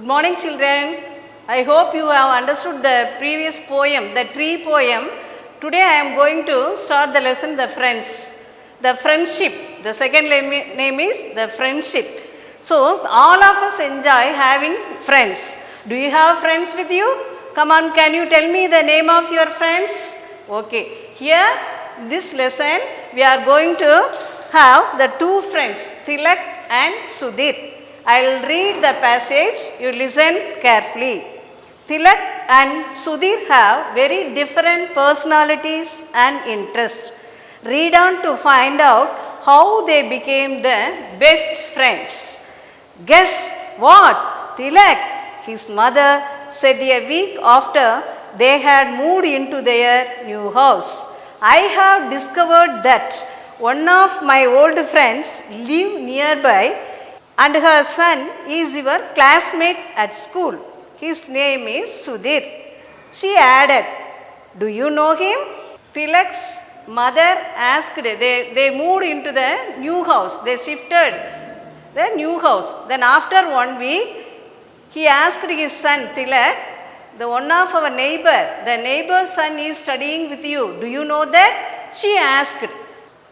Good morning, children. I hope you have understood the previous poem, the tree poem. Today I am going to start the lesson, the friends. The friendship. The second name is the friendship. So, all of us enjoy having friends. Do you have friends with you? Come on, can you tell me the name of your friends? Okay. Here, this lesson, we are going to have the two friends, Tilak and Sudhir. I will read the passage, you listen carefully. Tilak and Sudhir have very different personalities and interests. Read on to find out how they became the best friends. Guess what? Tilak, his mother, said a week after they had moved into their new house. I have discovered that one of my old friends lives nearby and her son is your classmate at school. His name is Sudhir. She added, do you know him? Tilak's mother asked, they moved into the new house. They shifted the new house. Then after 1 week, he asked his son Tilak, the one of our neighbor, the neighbor's son is studying with you. Do you know that? She asked.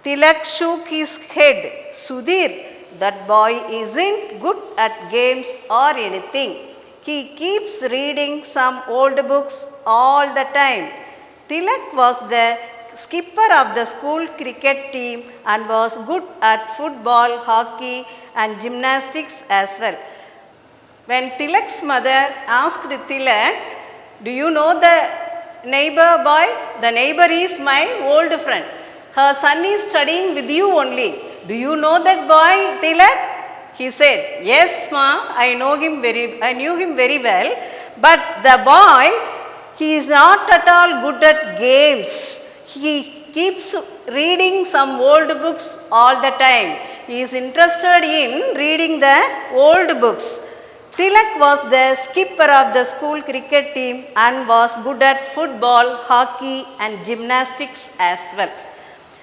Tilak shook his head. Sudhir, that boy isn't good at games or anything. He keeps reading some old books all the time. Tilak was the skipper of the school cricket team and was good at football, hockey and gymnastics as well. When Tilak's mother asked Tilak, do you know the neighbor boy? The neighbor is my old friend. Her son is studying with you only. Do you know that boy, Tilak? He said, yes, ma, I knew him very well. But the boy, he is not at all good at games. He keeps reading some old books all the time. He is interested in reading the old books. Tilak was the skipper of the school cricket team and was good at football, hockey and gymnastics as well.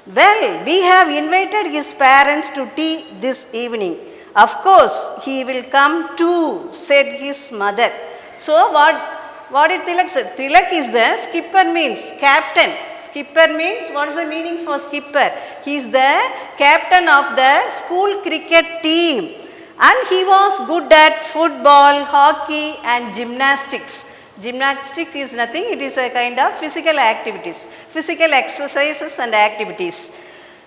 Well, we have invited his parents to tea this evening. Of course, he will come too, said his mother. So, what did Tilak say? Tilak is the skipper means captain. Skipper means, what is the meaning for skipper? He is the captain of the school cricket team. And he was good at football, hockey and gymnastics. Gymnastics is nothing, it is a kind of physical activities, physical exercises and activities.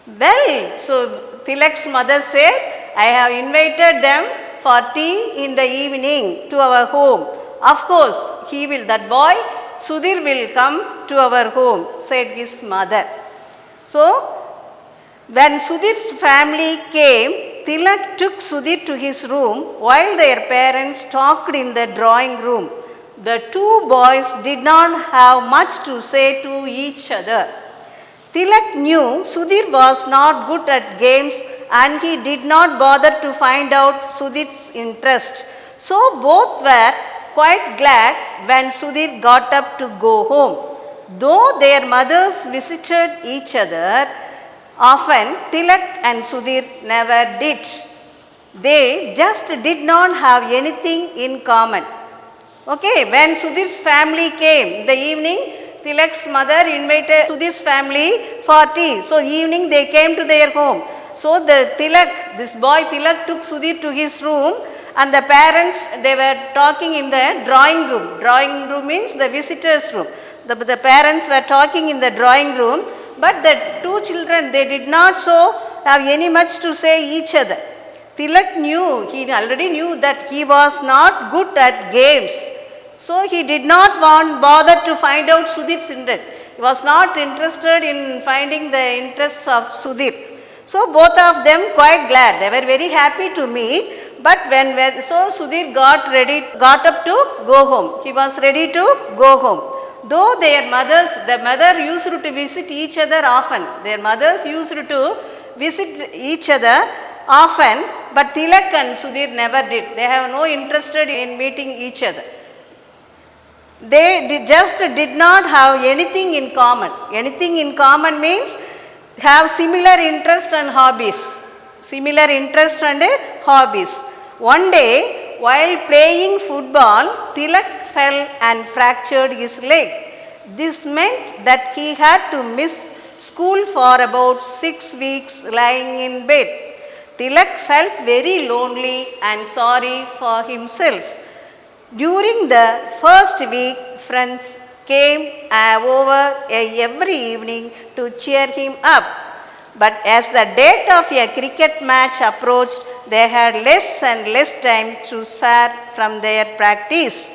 Well, so Tilak's mother said, I have invited them for tea in the evening to our home. Of course, that boy, Sudhir will come to our home, said his mother. So, when Sudhir's family came, Tilak took Sudhir to his room while their parents talked in the drawing room. The two boys did not have much to say to each other. Tilak knew Sudhir was not good at games and he did not bother to find out Sudhir's interest. So both were quite glad when Sudhir got up to go home. Though their mothers visited each other often, Tilak and Sudhir never did. They just did not have anything in common. Okay, when Sudhir's family came in the evening, Tilak's mother invited Sudhir's family for tea. So evening they came to their home. So this boy Tilak took Sudhir to his room and the parents, they were talking in the drawing room. Drawing room means the visitors room. The parents were talking in the drawing room, but the two children, they did not have any much to say each other. Tilak he already knew that he was not good at games. So he did not bother to find out Sudhir's interest. He was not interested in finding the interests of Sudhir. So both of them quite glad. They were very happy to meet. But so Sudhir got up to go home. He was ready to go home. Though the mother used to visit each other often. Their mothers used to visit each other often, but Tilak and Sudhir never did. They have no interest in meeting each other. They just did not have anything in common. Anything in common means have similar interest and hobbies. Similar interest and hobbies. One day, while playing football, Tilak fell and fractured his leg. This meant that he had to miss school for about 6 weeks lying in bed. Tilak felt very lonely and sorry for himself. During the first week, friends came over every evening to cheer him up. But as the date of a cricket match approached, they had less and less time to spare from their practice.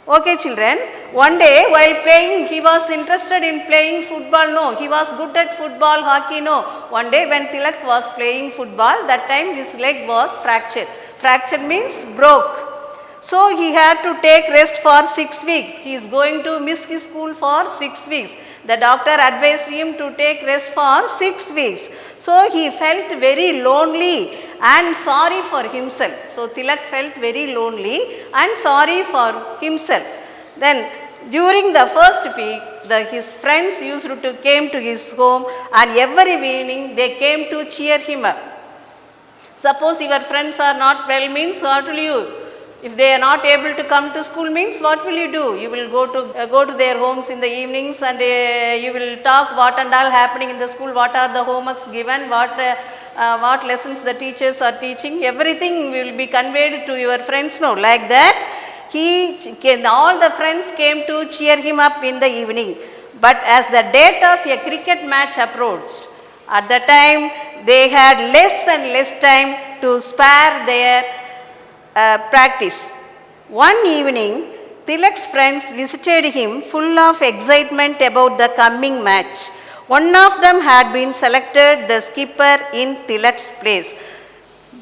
Okay, children, one day while playing, he was interested in playing football, no. He was good at football, hockey, no. One day when Tilak was playing football, that time his leg was fractured. Fractured means broke. So he had to take rest for 6 weeks. He is going to miss his school for 6 weeks. The doctor advised him to take rest for 6 weeks. So he felt very lonely and sorry for himself. So Tilak felt very lonely and sorry for himself. Then during the first week, his friends used to came to his home, and every evening they came to cheer him up. Suppose your friends are not well, means what will you? If they are not able to come to school, means what will you do? You will go to their homes in the evenings, and you will talk what and all happening in the school, what are the homeworks given, what lessons the teachers are teaching, everything will be conveyed to your friends. No, like that all the friends came to cheer him up in the evening. But as the date of a cricket match approached, at the time they had less and less time to spare their practice. One evening, Tilak's friends visited him full of excitement about the coming match. One of them had been selected the skipper in Tilak's place.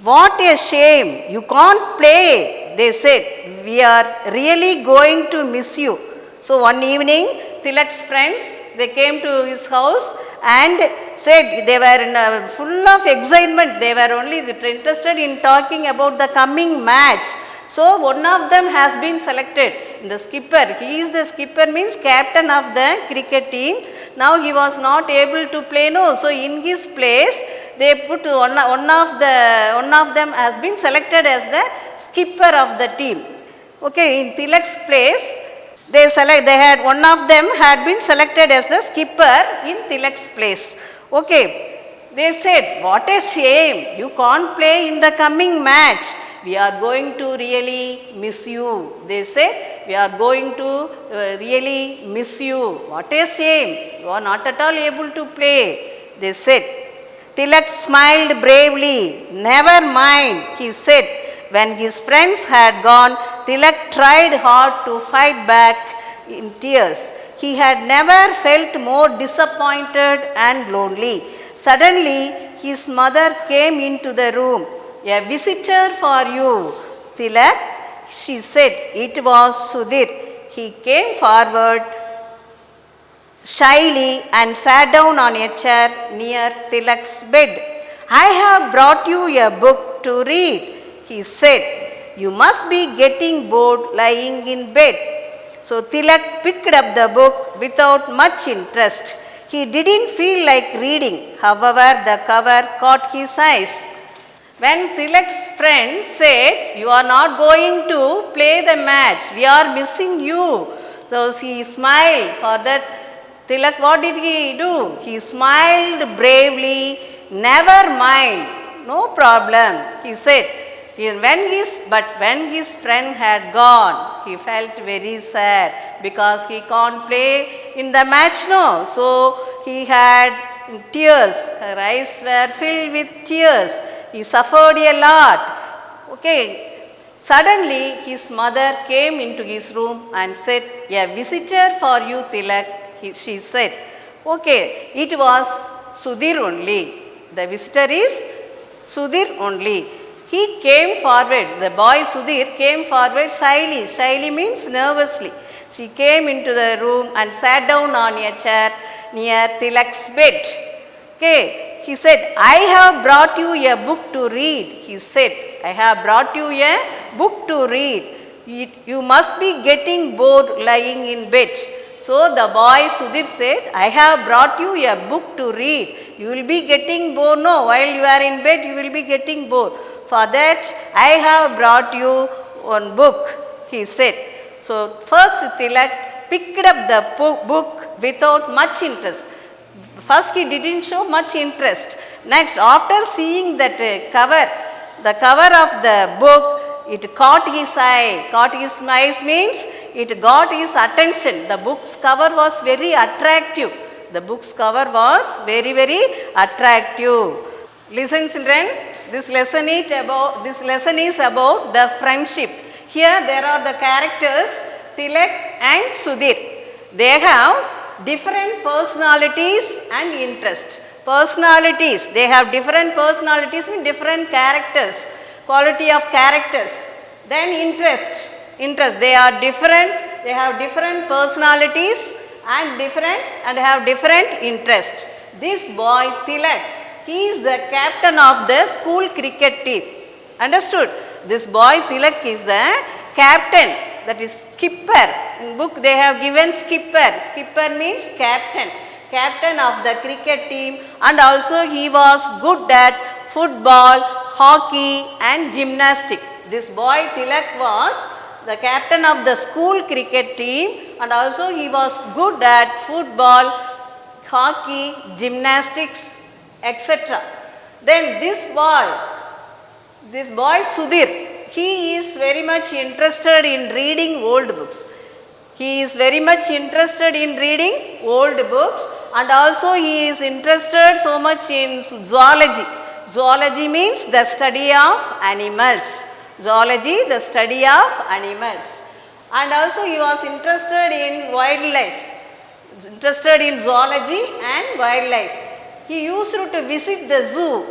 What a shame, you can't play, they said. We are really going to miss you. So one evening, Tilak's friends, they came to his house and said they were full of excitement. They were only interested in talking about the coming match. So one of them has been selected, the skipper. He is the skipper, means captain of the cricket team. Now he was not able to play, no. So in his place, they put one of them has been selected as the skipper of the team. Okay, in Tilak's place, they had one of them had been selected as the skipper in Tilak's place. Okay, they said, what a shame, you can't play in the coming match. We are going to really miss you. They said, we are going to really miss you. What a shame, you are not at all able to play. They said. Tilak smiled bravely. Never mind, he said. When his friends had gone, Tilak tried hard to fight back in tears. He had never felt more disappointed and lonely. Suddenly, his mother came into the room. A visitor for you, Tilak, she said. It was Sudhir. He came forward shyly and sat down on a chair near Tilak's bed. I have brought you a book to read, he said. You must be getting bored lying in bed. So Tilak picked up the book without much interest. He didn't feel like reading. However, the cover caught his eyes. When Tilak's friend said, you are not going to play the match, we are missing you. So he smiled. For that, Tilak, what did he do? He smiled bravely. Never mind, no problem, he said. When his friend had gone, he felt very sad because he can't play in the match, no. So he had tears. Her eyes were filled with tears. He suffered a lot. Okay. Suddenly, his mother came into his room and said, a visitor for you, Tilak, she said. Okay, it was Sudhir only. The visitor is Sudhir only. He came forward. The boy Sudhir came forward shyly. Shyly means nervously. She came into the room and sat down on a chair near Tilak's bed. Okay. He said, I have brought you a book to read. He said, I have brought you a book to read. You must be getting bored lying in bed. So the boy Sudhir said, I have brought you a book to read. You will be getting bored, no, while you are in bed, you will be getting bored. For that I have brought you one book, he said. So first Tilak picked up the book without much interest. First he didn't show much interest. Next, after seeing that the cover of the book, it caught his eye. Caught his eyes means it got his attention. The book's cover was very attractive. The book's cover was very, very attractive. Listen children, this lesson is about the friendship. Here there are the characters Tilak and Sudhir. They have different personalities and interests. Personalities, they have different personalities mean different characters, quality of characters. Then interest, they are different, they have different personalities and have different interests. This boy Tilak, he is the captain of the school cricket team. Understood? This boy Tilak is the captain, that is skipper. In book they have given skipper. Skipper means captain. Captain of the cricket team, and also he was good at football, hockey and gymnastics. This boy Tilak was the captain of the school cricket team, and also he was good at football, hockey, gymnastics, etc. Then this boy Sudhir, he is very much interested in reading old books. He is very much interested in reading old books, and also he is interested so much in zoology. Zoology means the study of animals. Zoology, the study of animals. And also he was interested in wildlife, interested in zoology and wildlife. He used to visit the zoo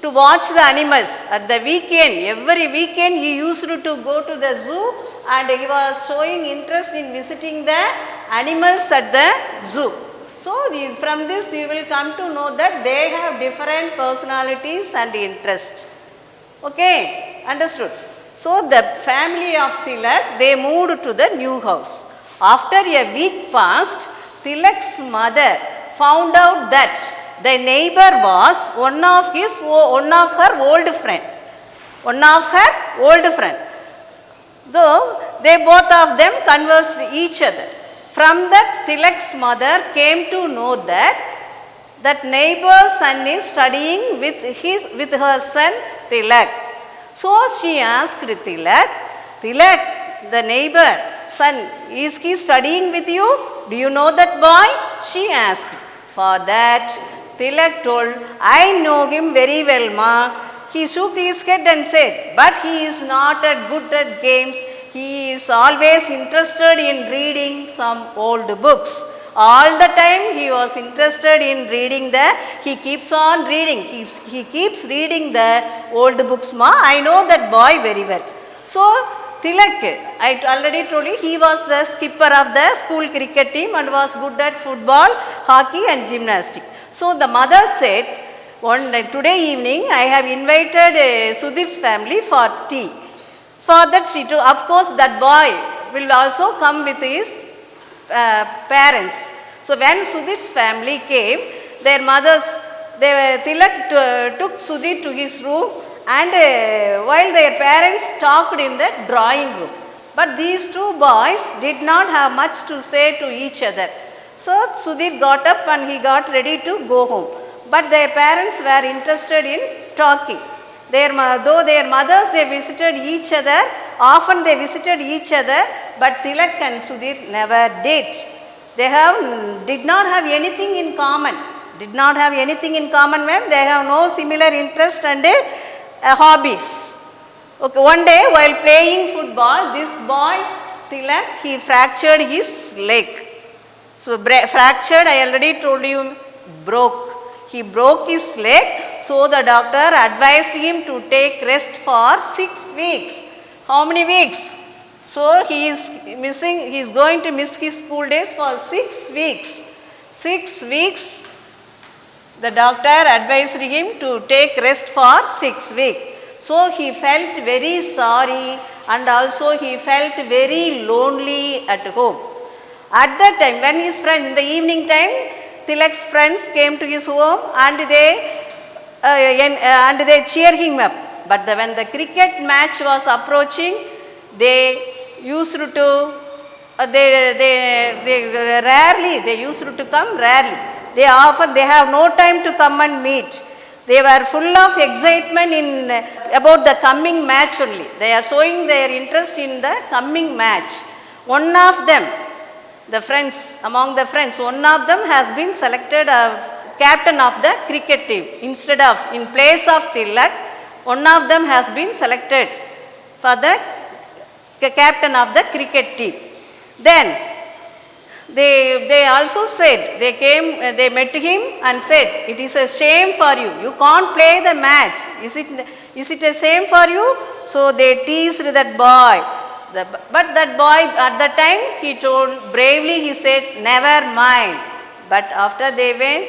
to watch the animals at the weekend. Every weekend he used to go to the zoo, and he was showing interest in visiting the animals at the zoo. So from this you will come to know that they have different personalities and interests. Okay, understood? So the family of Tilak, they moved to the new house. After a week passed, Tilak's mother found out that the neighbor was one of her old friend. Though they both of them conversed each other. From that, Tilak's mother came to know that neighbor's son is studying with her son Tilak. So she asked Tilak, the neighbor son, is he studying with you? Do you know that boy? She asked. For that, Tilak told, I know him very well, ma. He shook his head and said, but he is not good at games. He is always interested in reading some old books. All the time he was interested in reading he keeps on reading. He keeps reading the old books, ma. I know that boy very well. So Tilak, I already told you, he was the skipper of the school cricket team and was good at football, hockey and gymnastics. So the mother said, today evening I have invited Sudhir's family for tea. For that she too, of course that boy will also come with his parents. So when Sudhir's family came, their mothers, Tilak took Sudhir to his room, and while their parents talked in the drawing room. But these two boys did not have much to say to each other. So Sudhir got up and he got ready to go home. But their parents were interested in talking. Though their mothers, they visited each other, often they visited each other, but Tilak and Sudhir never did. They did not have anything in common. Did not have anything in common when they have no similar interest and hobbies. Okay, one day while playing football, this boy Tilak, he fractured his leg. So fractured, I already told you, broke. He broke his leg, so the doctor advised him to take rest for 6 weeks. How many weeks? So he is going to miss his school days for 6 weeks. 6 weeks, the doctor advised him to take rest for 6 weeks. So he felt very sorry, and also he felt very lonely at home. At that time, when his friend, in the evening time, Tilak's friends came to his home and they cheered him up. But when the cricket match was approaching, they used to, they rarely, they used to come rarely. They often, they have no time to come and meet. They were full of excitement in about the coming match only. They are showing their interest in the coming match. One of them, the friends, among the friends, one of them has been selected as captain of the cricket team. Instead of, in place of Tilak, one of them has been selected for the captain of the cricket team. Then they also said, they met him and said, it is a shame for you. You can't play the match. Is it a shame for you? So they teased that boy. But that boy at the time, he told bravely, he said, never mind. But after they went,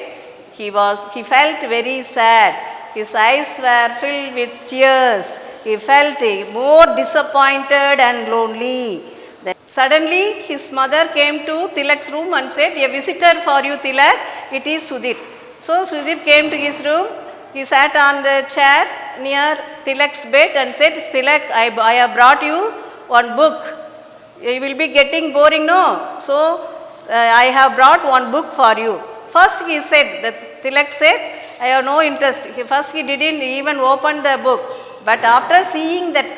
he felt very sad. His eyes were filled with tears. He felt more disappointed and lonely. Then suddenly his mother came to Tilak's room and said, a visitor for you, Tilak, it is Sudhir. So Sudhir came to his room. He sat on the chair near Tilak's bed and said, Tilak, I have brought you one book. You will be getting boring, no? So I have brought one book for you. First he said, Tilak said, I have no interest. First he didn't even open the book. But after seeing that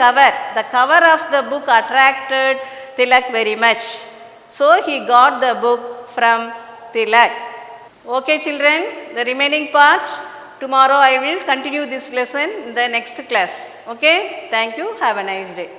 the cover of the book attracted Tilak very much. So he got the book from Tilak. Okay children, the remaining part, tomorrow I will continue this lesson in the next class. Okay, thank you, have a nice day.